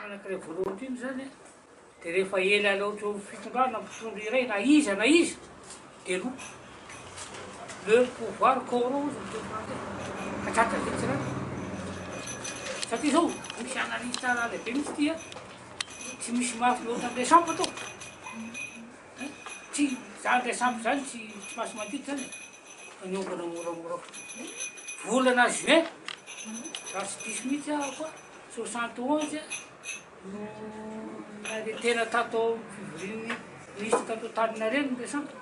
anankiray voalohany iny zany dia rehefa ela loatra fitondrana mpitondro iray na iza dia lo le pouvoir corps ozy miteo frantsay ka tratratry tsirany satria zao misy analyse tsara lehibe mihitsy tia tsy misy mafy loatra am'le sampo atao tsy zany le sampo zany tsy masy mandity zany fanaovana moramora volana juin raha tsy diso mihitsy aho koa 71 no nale tena tatao fivorian'ny ministre tatao Taninareny le sampo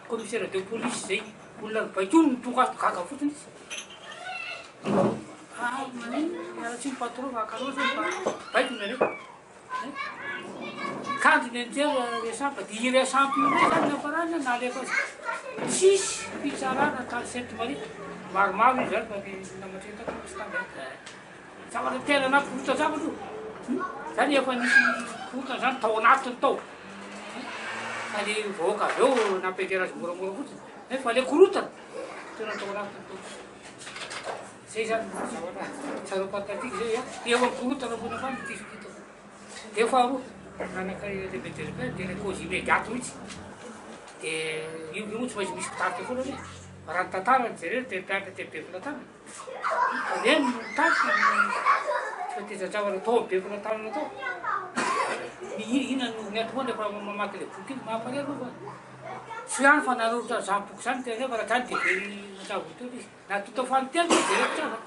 commissaire de police zay olona baikony nitonga gaga fotsiny izy manino miaratsy ny patron vakaloatra mba baikony reny kandrony anjera le sampo dia ire sampo io ndray zany nafarana nalefa sisy fitsarana tany Sainte Marie maromaro izy zany fa namatretaka tsy tandy zavatra tena nampikorota zavatra io zany efa nisy korotana zany tao anatiny tao fa le vahoaka avy eo nampianjera azy moramora fotsiny fa le korotana tena tao anatiny tao zay zany zavatra tsara patatiky zay eo amkorotana ambony afany tisokito dia faharoa anakay lehibe deribe dia le cause immédiate mihitsy dia io moa tsy maintsy misy pitarika foana le raha ny tantarany jereny dia mpianatra dia be filatanana reny mitarika tsy fatezajavana atao be filatanana atao ina ny atomoa lefa mamaky le boky iny mahampalelo fa tsy hany fa nanoritra zamboky zany tena fa raha zany dia very mazavoteo izy natota fanotelo dia jereko tsara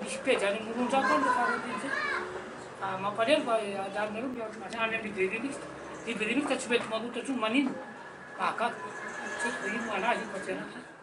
misy pejy any moronjako any lefa arotin'izay mampalelo fa ajarinareo any amin'ny librairie mihitsy ka tsy mety manotra tsony manino mahagaga tsy ino anazy iny fa tsy anazy